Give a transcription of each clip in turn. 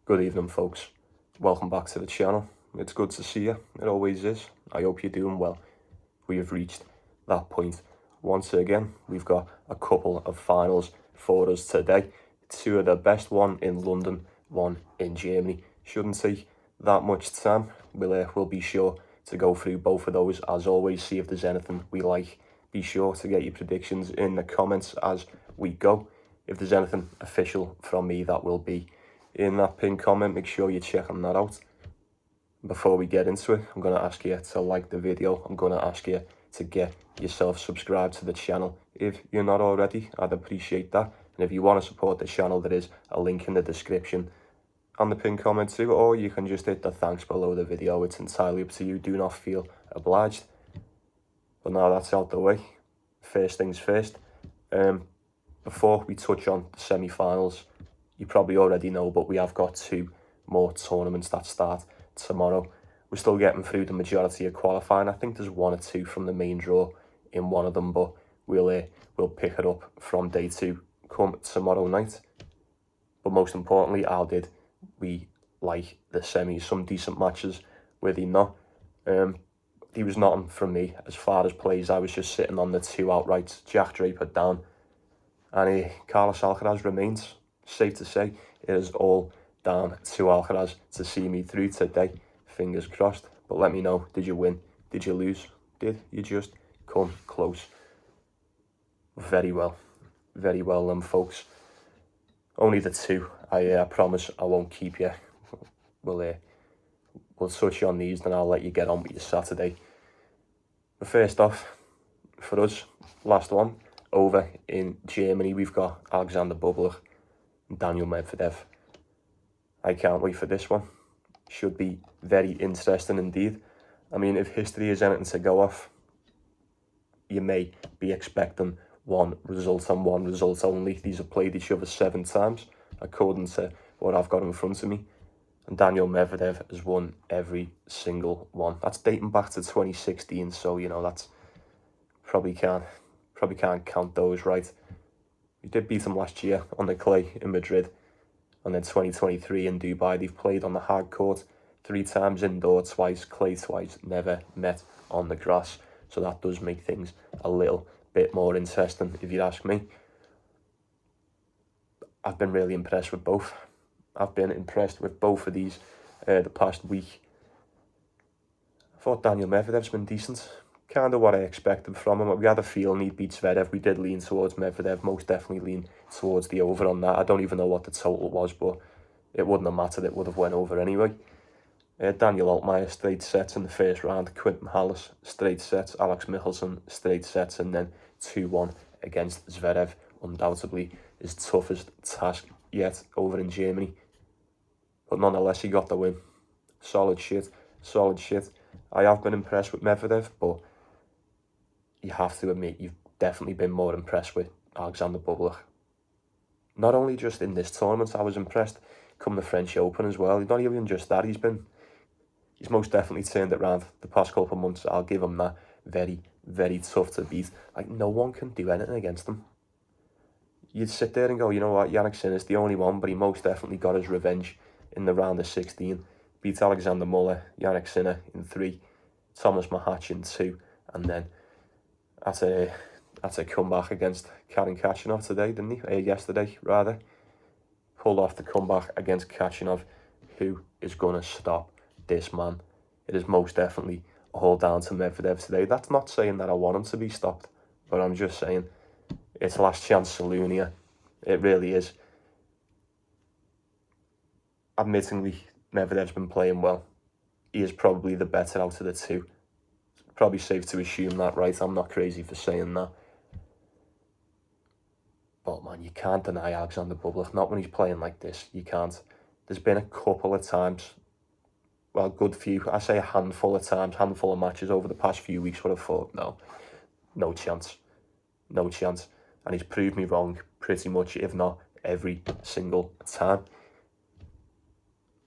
Good evening, folks. Welcome back to the channel. It's good to see you. It always is. I hope you're doing well. We have reached that point. Once again, we've got a couple of finals for us today. Two of the best, one in London, one in Germany. Shouldn't take that much time. We'll be sure to go through both of those. As always, see if there's anything we like. Be sure to get your predictions in the comments as we go. If there's anything official from me, that will be in that pinned comment. Make sure you're checking that out. Before we get into it, I'm going to ask you to like the video. I'm going to ask you to get yourself subscribed to the channel if you're not already. I'd appreciate that. And if you want to support the channel, there is a link in the description and the pinned comment too, or you can just hit the thanks below the video. It's entirely up to you. Do not feel obliged. But now that's out the way, first things first. Before we touch on the semi-finals, you probably already know, but we have got two more tournaments that start tomorrow. We're still getting through the majority of qualifying. I think there's one or two from the main draw in one of them, but we'll pick it up from day two come tomorrow night. But most importantly, how did we like the semis? Some decent matches, were they not? There was nothing from me as far as plays. I was just sitting on the two outrights. Jack Draper down, and Carlos Alcaraz remains. Safe to say, it is all down to Alcaraz to see me through today. Fingers crossed. But let me know, did you win? Did you lose? Did you just come close? Very well, folks. Only the two. I promise I won't keep you. We'll touch on these, then I'll let you get on with your Saturday. But first off, for us, last one, over in Germany, we've got Alexander Bublik and Daniel Medvedev. I can't wait for this one. Should be very interesting indeed. I mean, if history is anything to go off, you may be expecting one result and one result only. These have played each other 7 times, according to what I've got in front of me. And Daniel Medvedev has won every single one. That's dating back to 2016, so, you know, that's probably can't count those right. We did beat them last year on the clay in Madrid, and then 2023 in Dubai. They've played on the hard court 3 times indoor, twice clay, twice never met on the grass. So that does make things a little bit more interesting, if you ask me. I've been really impressed with both. I've been impressed with both of these the past week. I thought Daniel Medvedev's been decent. Kind of what I expected from him. We had a feeling he'd beat Zverev. We did lean towards Medvedev, most definitely lean towards the over on that. I don't even know what the total was, but it wouldn't have mattered. It would have went over anyway. Daniel Altmaier, straight sets in the first round. Quinton Hallis, straight sets. Alex Michelsen, straight sets. And then 2-1 against Zverev. Undoubtedly his toughest task yet over in Germany. But nonetheless, he got the win. Solid shit. I have been impressed with Medvedev, but you have to admit you've definitely been more impressed with Alexander Bublik. Not only just in this tournament, I was impressed come the French Open as well. Not even just that, he's most definitely turned it around the past couple of months. I'll give him that. Very, very tough to beat. Like, no one can do anything against him. You'd sit there and go, you know what, Jannik Sinner's the only one, but he most definitely got his revenge in the round of 16. Beat Alexander Muller, Jannik Sinner in 3, Thomas Mahac in 2, and then that's a comeback against Karen Khachanov today, didn't he? Yesterday, rather. Pulled off the comeback against Khachanov. Who is going to stop this man? It is most definitely all down to Medvedev today. That's not saying that I want him to be stopped, but I'm just saying it's last chance saloon here. It really is. Admittingly, Medvedev's been playing well. He is probably the better out of the two. Probably safe to assume that, right? I'm not crazy for saying that. But man, you can't deny Alexander Bublik. Not when he's playing like this. You can't. There's been a couple of times, well, good few, I say a handful of times, handful of matches over the past few weeks where I thought, no chance. And he's proved me wrong pretty much, if not every single time.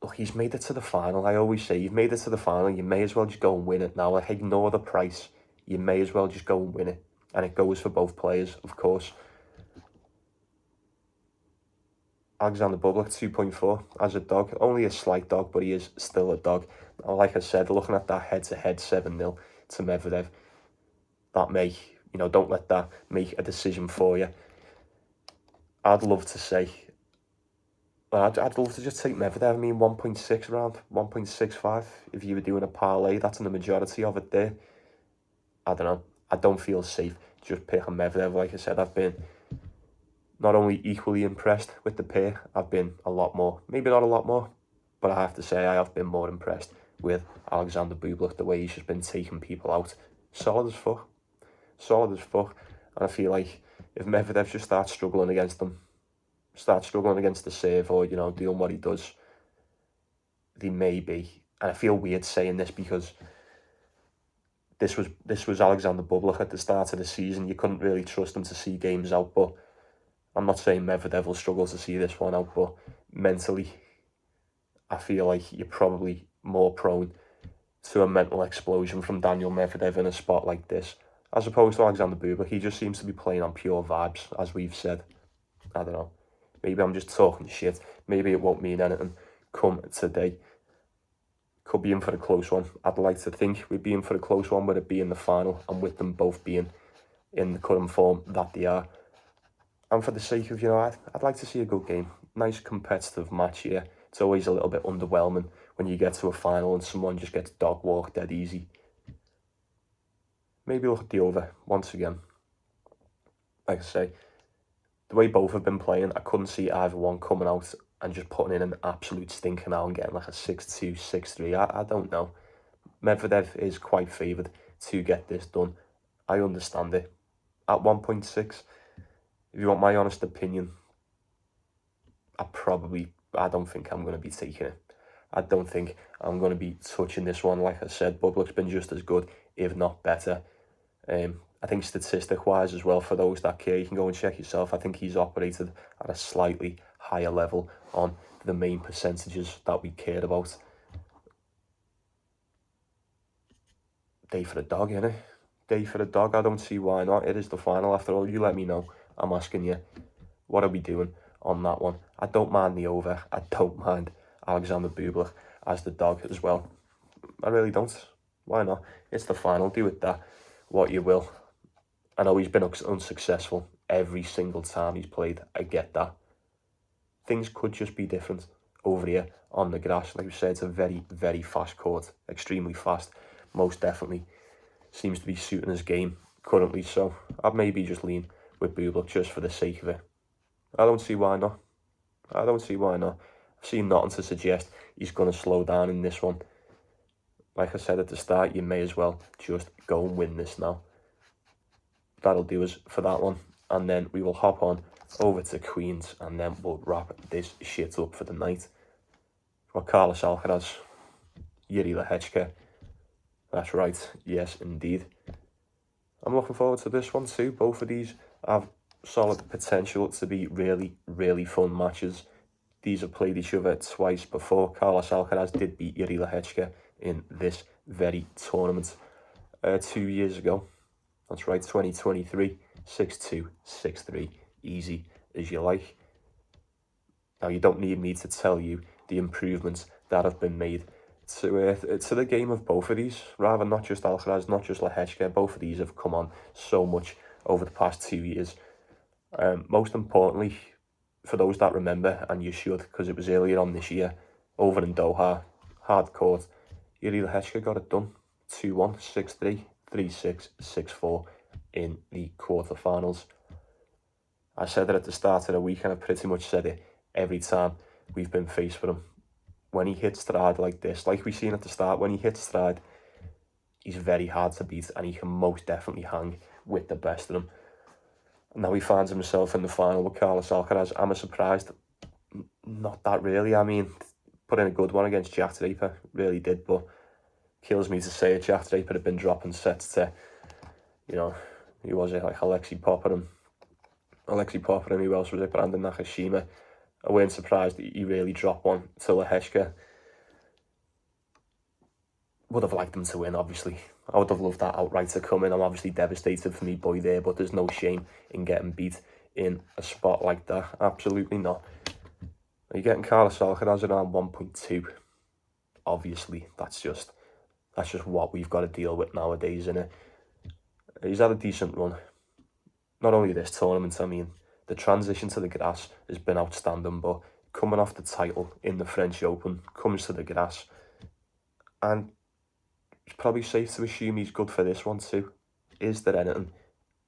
Look, he's made it to the final. I always say, you've made it to the final, you may as well just go and win it now. Like, ignore the price. You may as well just go and win it. And it goes for both players, of course. Alexander Bublik, 2.4 as a dog. Only a slight dog, but he is still a dog. Now, like I said, looking at that head-to-head 7-0 to Medvedev, that may, don't let that make a decision for you. I'd love to say, I'd love to just take Medvedev. I mean, 1.6 around, 1.65. If you were doing a parlay, that's in the majority of it there. I don't know. I don't feel safe just picking Medvedev. Like I said, I've been not only equally impressed with the pair, I've been a lot more. Maybe not a lot more, but I have to say I have been more impressed with Alexander Bublik, the way he's just been taking people out. Solid as fuck. Solid as fuck. And I feel like if Medvedev just starts struggling against them, starts struggling against the serve, or, doing what he does, they may be. And I feel weird saying this because this was Alexander Bublik at the start of the season. You couldn't really trust him to see games out, but I'm not saying Medvedev will struggle to see this one out, but mentally, I feel like you're probably more prone to a mental explosion from Daniel Medvedev in a spot like this, as opposed to Alexander Bublik. He just seems to be playing on pure vibes, as we've said. I don't know. Maybe I'm just talking shit. Maybe it won't mean anything come today. Could be in for a close one. I'd like to think we'd be in for a close one, with it being the final and with them both being in the current form that they are. And for the sake of, I'd like to see a good game. Nice competitive match here. It's always a little bit underwhelming when you get to a final and someone just gets dog walked dead easy. Maybe look at the over once again. Like I say, the way both have been playing, I couldn't see either one coming out and just putting in an absolute stinker now and getting like a 6-2, 6-3. I don't know. Medvedev is quite favoured to get this done. I understand it. At 1.6, if you want my honest opinion, I don't think I'm going to be taking it. I don't think I'm going to be touching this one. Like I said, Bublik's been just as good, if not better. I think statistic-wise as well, for those that care, you can go and check yourself. I think he's operated at a slightly higher level on the main percentages that we cared about. Day for the dog, innit? Day for the dog. I don't see why not. It is the final after all. You let me know. I'm asking you, what are we doing on that one? I don't mind the over. I don't mind Alexander Bublik as the dog as well. I really don't. Why not? It's the final. Do with that what you will. I know he's been unsuccessful every single time he's played. I get that. Things could just be different over here on the grass. Like we said, it's a very, very fast court. Extremely fast. Most definitely seems to be suiting his game currently. So I'd maybe just lean with Bublik just for the sake of it. I don't see why not. I've seen nothing to suggest he's going to slow down in this one. Like I said at the start, you may as well just go and win this now. That'll do us for that one. And then we will hop on over to Queens and then we'll wrap this shit up for the night. We've got Carlos Alcaraz, Yuri Lehecka. That's right, yes indeed. I'm looking forward to this one too. Both of these have solid potential to be really, really fun matches. These have played each other twice before. Carlos Alcaraz did beat Yuri Lehecka in this very tournament 2 years ago. That's right, 2023, 6-2, 6-3, easy as you like. Now, you don't need me to tell you the improvements that have been made to the game of both of these. Rather, not just Alcaraz, not just Lehecka. Both of these have come on so much over the past 2 years. Most importantly, for those that remember, and you should, because it was earlier on this year, over in Doha, hard court, Yuri Lehecka got it done. 2-1, 6-3, 3-6, 6-4 in the quarterfinals. I said it at the start of the week, and I pretty much said it every time we've been faced with him. When he hits stride like this, like we seen at the start, when he hits stride, he's very hard to beat, and he can most definitely hang with the best of them. Now he finds himself in the final with Carlos Alcaraz. Am I surprised? Not that really. I mean, put in a good one against Jack Draper, really did, but kills me to say it. Jack Draper had been dropping sets to, who was it, like Alexei Popper and who else was it, Brandon Nakashima. I weren't surprised that he really dropped one to Lehecka. Would have liked him to win, obviously. I would have loved that outright to come in. I'm obviously devastated for me boy there, but there's no shame in getting beat in a spot like that. Absolutely not. You're getting Carlos Alcaraz around 1.2. Obviously, that's just what we've got to deal with nowadays, innit? He's had a decent run. Not only this tournament, I mean, the transition to the grass has been outstanding, but coming off the title in the French Open, comes to the grass, and it's probably safe to assume he's good for this one too. Is there anything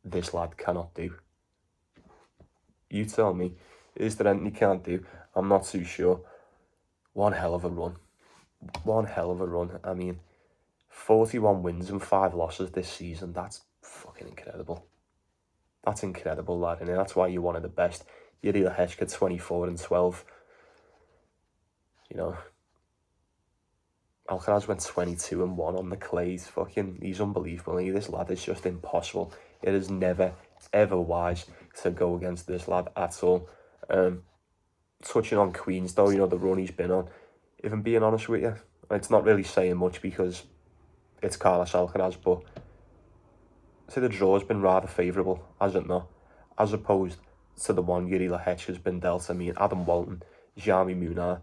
this lad cannot do? You tell me. Is there anything he can't do? I'm not too sure. One hell of a run. One hell of a run. I mean, 41 wins and 5 losses this season. That's fucking incredible. That's incredible, lad. And that's why you're one of the best. Yuri Lehecka, 24 and 12. You know, Alcaraz went 22 and 1 on the clays. He's unbelievable. This lad is just impossible. It is never, ever wise to go against this lad at all. Touching on Queens, though, the run he's been on, if I'm being honest with you, it's not really saying much because it's Carlos Alcaraz, but I'd say the draw has been rather favourable, has it not? As opposed to the one Yuri Lehecka has been dealt. I mean, Adam Walton, Jaume Munar.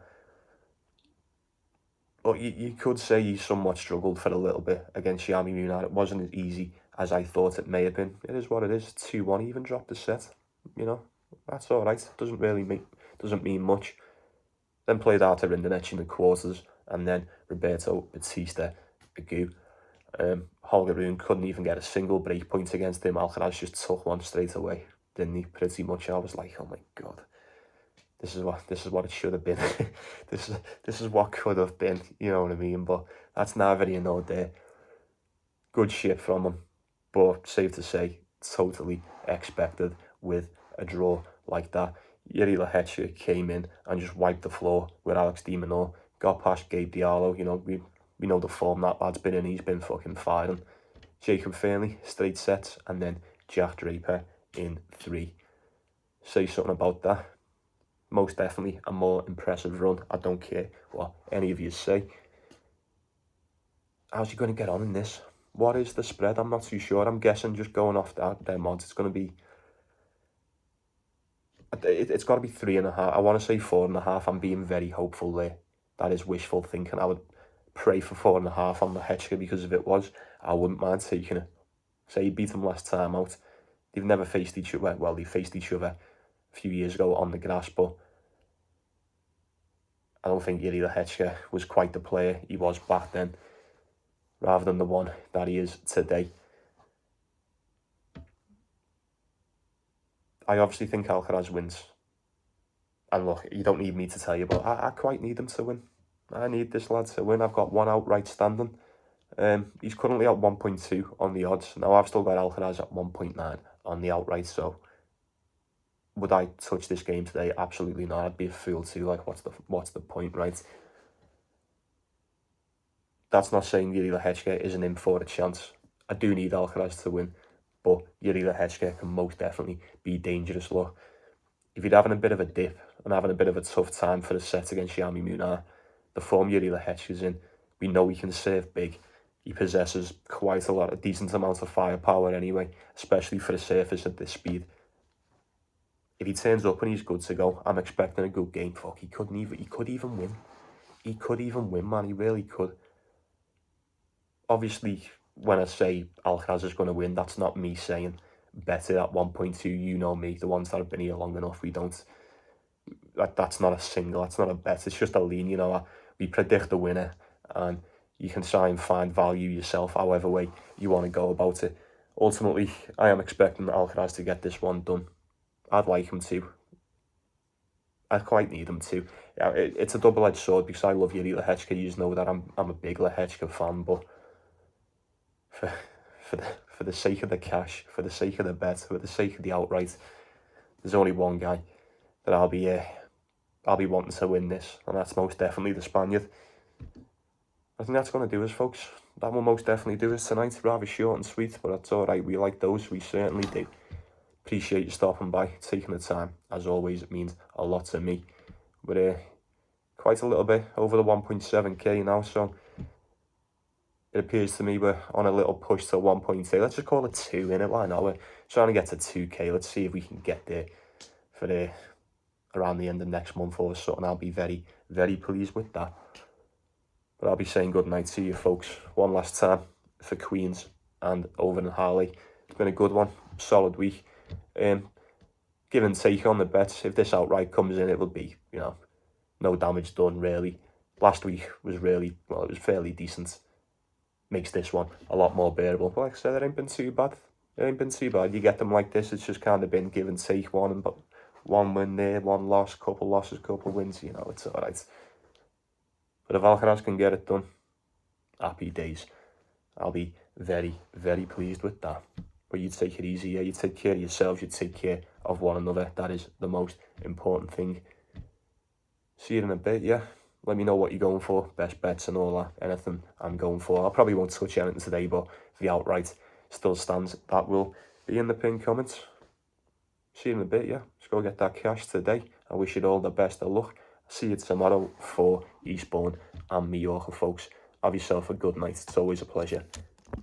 But you could say he somewhat struggled for a little bit against Jaume Munar. It wasn't as easy as I thought it may have been. It is what it is. 2-1, even dropped the set. That's all right. Doesn't mean much. Then played Artur Rinderknech in the quarters, and then Roberto Batista Agut. Holger Rune couldn't even get a single break point against him. Alcaraz just took one straight away, didn't he? Pretty much. I was like, oh my god, this is what it should have been. this is what could have been. You know what I mean? But that's neither here nor there. Good shit from him, but safe to say, totally expected with a draw like that. Yuri Lehecka came in and just wiped the floor with Alex de Minaur. Got past Gabe Diallo. We know the form that lad's been in. He's been fucking firing. Jacob Fairley, straight sets, and then Jack Draper in 3. Say something about that. Most definitely a more impressive run. I don't care what any of you say. How's he going to get on in this? What is the spread? I'm not too sure. I'm guessing just going off their mods, it's going to be... It's got to be 3.5. I want to say 4.5. I'm being very hopeful there. That is wishful thinking. I would pray for 4.5 on the Lehecka, because if it was, I wouldn't mind taking it. Say he beat him last time out. They've never faced each other. Well, they faced each other a few years ago on the grass, but I don't think Yuri Lehecka was quite the player he was back then, rather than the one that he is today. I obviously think Alcaraz wins. And look, you don't need me to tell you, but I quite need him to win. I need this lad to win. I've got one outright standing. He's currently at 1.2 on the odds. Now I've still got Alcaraz at 1.9 on the outright, so would I touch this game today? Absolutely not. I'd be a fool too. Like, what's the point, right? That's not saying Yuri Lehecka isn't in for a chance. I do need Alcaraz to win, but Yuri Lehecka can most definitely be dangerous. Look, if you're having a bit of a dip and having a bit of a tough time for a set against Jaume Munar, the form Yuri Lehecka's in, we know he can serve big. He possesses quite a decent amount of firepower anyway, especially for a surface at this speed. If he turns up and he's good to go, I'm expecting a good game. Fuck, he could even win. He could even win, man. He really could. Obviously, when I say Alcaraz is going to win, that's not me saying better at 1.2. You know me, the ones that have been here long enough, we don't... That's not a single, that's not a bet. It's just a lean, we predict the winner, and you can try and find value yourself however way you want to go about it. Ultimately, I am expecting Alcaraz to get this one done. I'd like him to. I quite need him to. Yeah, it's a double-edged sword, because I love Yuri Lehecka. You just know that I'm a big Lehecka fan, but for the sake of the cash, for the sake of the bet, for the sake of the outright, there's only one guy that I'll be wanting to win this, and that's most definitely the Spaniard. I think that's going to do us, folks. That will most definitely do us tonight. Rather short and sweet, but that's all right. We like those. We certainly do. Appreciate you stopping by, taking the time. As always, it means a lot to me. We're quite a little bit over the 1.7k now, so it appears to me we're on a little push to 1.2. Let's just call it 2, innit? Why not? We're trying to get to 2k. Let's see if we can get there for a around the end of next month or so, and I'll be very, very pleased with that. But I'll be saying good night to you folks one last time for Queens and over in Halle. It's been a good one, solid week. Give and take on the bets. If this outright comes in, it will be, you know, no damage done really. Last week was really, well, it was fairly decent. Makes this one a lot more bearable. But like I said, it ain't been too bad. It ain't been too bad. You get them like this, it's just kind of been give and take, one win there, one loss, couple losses, couple wins, you know, it's all right. But if Alcaraz can get it done, happy days. I'll be very, very pleased with that. But you take it easy, yeah? You take care of yourselves, you take care of one another. That is the most important thing. See you in a bit, yeah? Let me know what you're going for, best bets and all that, anything I'm going for. I probably won't touch anything today, but the outright still stands. That will be in the pinned comments. See you in a bit, yeah? Let's go get that cash today. I wish you all the best of luck. See you tomorrow for Eastbourne and Mallorca, folks. Have yourself a good night. It's always a pleasure.